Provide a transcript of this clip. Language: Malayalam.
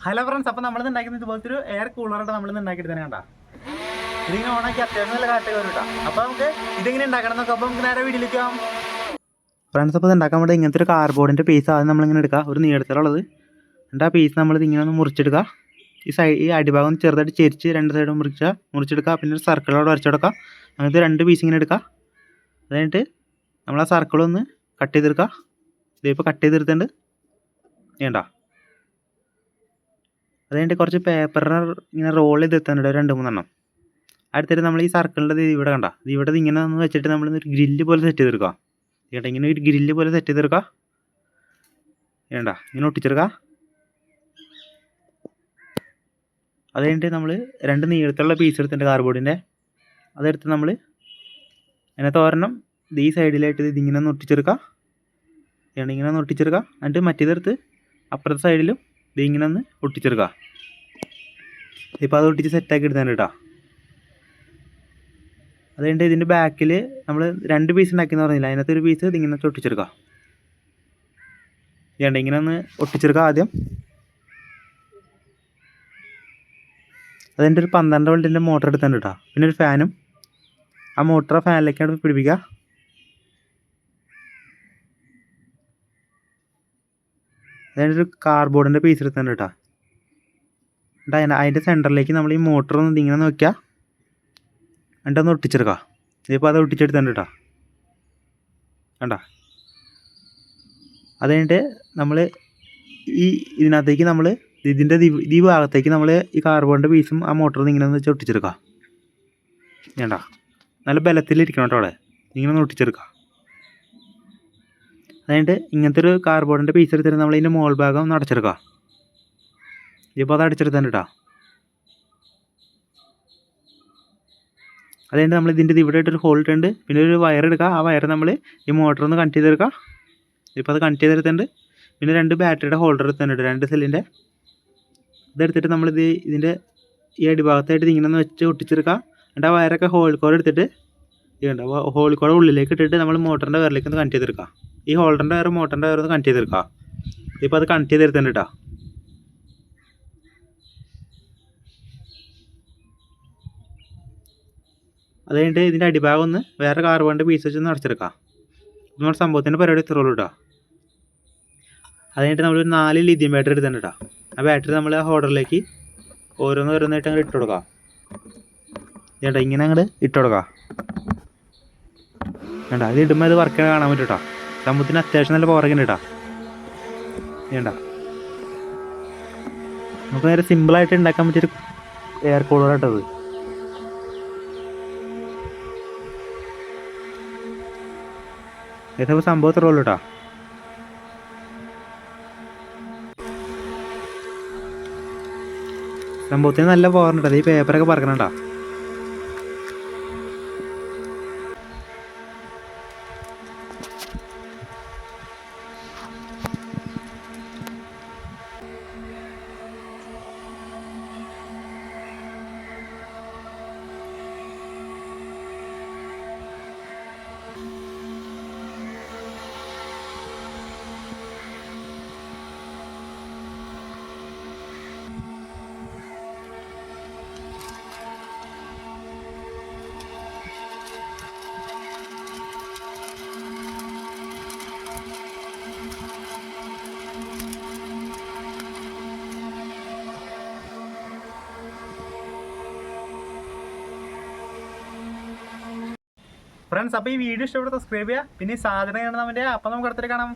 ഹലോ ഫ്രണ്ട്സ്, അപ്പോൾ നമ്മളിന്ന് ഉണ്ടാക്കുന്നത് ഇതുപോലത്തെ ഒരു എയർ കൂളറായിട്ട് നമ്മളിന്ന് ഉണ്ടാക്കിയിട്ട് തന്നെ കണ്ടാ. ഇതിങ്ങനെ ഓണാക്കി അത്യാവശ്യം നല്ല കാറ്റ് കയറി കിട്ടാം. അപ്പോൾ നമുക്ക് ഇതിങ്ങനെ ഉണ്ടാക്കണം എന്നൊക്കെ അപ്പോൾ നമുക്ക് നേരെ വീട്ടിലേക്ക് പോകാം. ഫ്രണ്ട്സ്, അപ്പോൾ ഇത് ഉണ്ടാക്കാൻ വേണ്ടി ഇങ്ങനത്തെ ഒരു കാർഡ്ബോർഡിൻ്റെ പീസ് ആദ്യം നമ്മളിങ്ങനെ എടുക്കുക, ഒരു നീളത്തിലുള്ളത്. എന്നിട്ട് ആ പീസ് നമ്മളിത് ഇങ്ങനെ ഒന്ന് മുറിച്ചെടുക്കുക. ഈ അടിഭാഗം ഒന്ന് ചെറുതായിട്ട് ചെരിച്ച് രണ്ട് സൈഡും മുറിച്ചെടുക്കുക. പിന്നെ ഒരു സർക്കിളോട് വരച്ചെടുക്കുക. അങ്ങനത്തെ രണ്ട് പീസ് ഇങ്ങനെ എടുക്കുക. അത് കഴിഞ്ഞിട്ട് നമ്മൾ ആ സർക്കിളൊന്ന് കട്ട് ചെയ്തെടുക്കുക. ഇതിപ്പോൾ കട്ട് ചെയ്തെടുത്തിട്ടുണ്ട് വേണ്ട. അത് കഴിഞ്ഞിട്ട് കുറച്ച് പേപ്പറിനെ ഇങ്ങനെ റോൾ ചെയ്ത് എത്താനുണ്ട്, 2-3 അടുത്തിട്ട് നമ്മൾ ഈ സർക്കിളിൻ്റെ ഇവിടെ കണ്ട ഇവിടെ ഇങ്ങനെ ഒന്ന് വെച്ചിട്ട് നമ്മൾ ഒരു ഗ്രില്ല് പോലെ സെറ്റ് ചെയ്തെടുക്കുക. കേട്ടോ, ഇങ്ങനെ ഒരു ഗ്രില്ല് പോലെ സെറ്റ് ചെയ്തെടുക്കുക. വേണ്ട, ഇങ്ങനെ ഒട്ടിച്ചെടുക്കുക. അത് കഴിഞ്ഞിട്ട് നമ്മൾ 2 നീളത്തിലുള്ള പീസ് എടുത്തിട്ടുണ്ട് കാർഡ്ബോർഡിൻ്റെ. അതെടുത്ത് നമ്മൾ അതിനകത്ത് ഒരെണ്ണം ഈ സൈഡിലായിട്ട് ഇതിങ്ങനെ ഒന്ന് ഒട്ടിച്ചെടുക്കുക. ഇങ്ങനെ ഒന്ന് ഒട്ടിച്ചെടുക്കുക. എന്നിട്ട് മറ്റേതെടുത്ത് അപ്പുറത്തെ സൈഡിലും ഇതിങ്ങനെ ഒന്ന് ഒട്ടിച്ചെടുക്കുക. ഇപ്പോൾ അത് ഒട്ടിച്ച് സെറ്റാക്കി എടുത്താണ് കേട്ടോ. അത് കഴിഞ്ഞിട്ട് ഇതിൻ്റെ ബാക്കിൽ നമ്മൾ 2 പീസ് ഉണ്ടാക്കിയെന്ന് പറഞ്ഞില്ല, അതിനകത്ത് ഒരു പീസ് ഇതിങ്ങനെ ഒട്ടിച്ചെടുക്കുക. വേണ്ട, ഇങ്ങനെ ഒന്ന് ഒട്ടിച്ചെടുക്കുക ആദ്യം. അതിൻ്റെ ഒരു 12 വോൾട്ടിൻ്റെ മോട്ടർ എടുത്തിട്ടുണ്ട് കേട്ടോ. പിന്നെ ഒരു ഫാനും, ആ മോട്ടർ ഫാനിലേക്കാണ് പിടിപ്പിക്കുക. അതിൻ്റെ ഒരു കാർഡ്ബോർഡിൻ്റെ പീസ് എടുത്തിട്ടുണ്ട് കേട്ടോ. എന്നിട്ട് അതിൻ്റെ സെൻറ്ററിലേക്ക് നമ്മൾ ഈ മോട്ടർ ഒന്ന് ഇങ്ങനെ നോക്കുക. എന്നിട്ടൊന്ന് ഒട്ടിച്ചെടുക്കുക. ഇതിപ്പോൾ അത് ഒട്ടിച്ചെടുത്തിട്ടുണ്ട് കേട്ടോ. കണ്ട, അത് കഴിഞ്ഞിട്ട് നമ്മൾ ഇതിനകത്തേക്ക് നമ്മൾ ഇതിൻ്റെ ഈ ഭാഗത്തേക്ക് നമ്മൾ ഈ കാർഡ്ബോർഡിൻ്റെ പീസും ആ മോട്ടറും ഇങ്ങനെ ഒന്ന് വെച്ച് ഒട്ടിച്ചെടുക്കുക. വേണ്ട, നല്ല ബലത്തിലിരിക്കണം കേട്ടോ. അവിടെ ഇങ്ങനെ ഒന്ന് ഒട്ടിച്ചെടുക്കുക. അത് കഴിഞ്ഞിട്ട് ഇങ്ങനത്തെ ഒരു കാർഡ്ബോർഡിൻ്റെ പീസ് എടുത്തിട്ട് നമ്മൾ ഇതിൻ്റെ മോൾ ഭാഗം ഒന്ന് അടച്ചെടുക്കുക. ഇപ്പോൾ അത് അടച്ചെടുത്തിട്ടുണ്ട് കേട്ടോ. അത് കഴിഞ്ഞിട്ട് നമ്മൾ ഇതിൻ്റെ ഇവിടെ ആയിട്ടൊരു ഹോൾ ഇട്ടുണ്ട്. പിന്നെ ഒരു വയർ എടുക്കുക. ആ വയർ നമ്മൾ ഈ മോട്ടറൊന്ന് കണക്ട് ചെയ്തെടുക്കുക. ഇപ്പോൾ അത് കണക്ട് ചെയ്തെടുത്തിട്ടുണ്ട്. പിന്നെ 2 ബാറ്ററിയുടെ ഹോൾഡർ എടുത്തിട്ടുണ്ട്, 2 സെല്ലിൻ്റെ. ഇതെടുത്തിട്ട് നമ്മളിത് ഇതിൻ്റെ ഈ അടിഭാഗത്തായിട്ട് ഇങ്ങനെ ഒന്ന് വെച്ച് ഒട്ടിച്ചെടുക്കുക. എന്നിട്ട് ആ വയറൊക്കെ ഹോൾ കോഡ് എടുത്തിട്ട് ഇതുണ്ട് ഹോൾ കോഡ് ഉള്ളിലേക്ക് ഇട്ടിട്ട് നമ്മൾ മോട്ടറിൻ്റെ വയറിലേക്ക് ഒന്ന് കണക്ട് ചെയ്തെടുക്കുക. ഈ ഹോൾഡറിൻ്റെ വയർ മോട്ടറിൻ്റെ വയർ ഒന്ന് കണക്ട് ചെയ്തെടുക്കുക. ഇപ്പോൾ അത് കണക്ട് ചെയ്തെടുത്തിട്ടുണ്ട് കേട്ടോ. അത് കഴിഞ്ഞിട്ട് ഇതിൻ്റെ അടിഭാഗം ഒന്ന് വേറെ കാർബണിൻ്റെ പീസ് വെച്ച് ഒന്ന് അടച്ചെടുക്കാം. നമ്മുടെ സംഭവത്തിൻ്റെ പരിപാടി ഇത്രയുള്ളൂ കേട്ടോ. അത് കഴിഞ്ഞിട്ട് നമ്മളൊരു 4 ലിഥിയം ബാറ്ററി എടുത്തിട്ടുണ്ട് കേട്ടോ. ആ ബാറ്ററി നമ്മൾ ആ ഹോൾഡറിലേക്ക് ഓരോന്നായിട്ട് അങ്ങോട്ട് ഇട്ട് കൊടുക്കാം. ചേട്ടാ, ഇങ്ങനെ അങ്ങോട്ട് ഇട്ട് കൊടുക്കാം. വേണ്ട, അത് ഇടുമ്പോൾ അത് വർക്ക് കാണാൻ പറ്റും കേട്ടോ. സംഭവത്തിന് അത്യാവശ്യം നല്ല പവറൊക്കെ ഉണ്ട് കേട്ടോ. വേണ്ട, നമുക്ക് നേരെ സിമ്പിളായിട്ട് ഉണ്ടാക്കാൻ പറ്റിയൊരു എയർ കൂളർ കേട്ടത്. ഏതാ സംഭവം ഇത്രേ ഉള്ളൂ കേട്ടോ. സംഭവത്തിന് നല്ല പവർ ഉണ്ട്. ഈ പേപ്പറൊക്കെ പറക്കണം കേട്ടോ. ഫ്രണ്ട്സ്, അപ്പോൾ ഈ വീഡിയോ ഇഷ്ടപ്പെട്ട സബ്സ്ക്രൈബ് ചെയ്യുക. പിന്നെ ഈ സാധനം കാണുന്നവൻ്റെ അപ്പം നമുക്ക് അടുത്തിട്ട് കാണാം.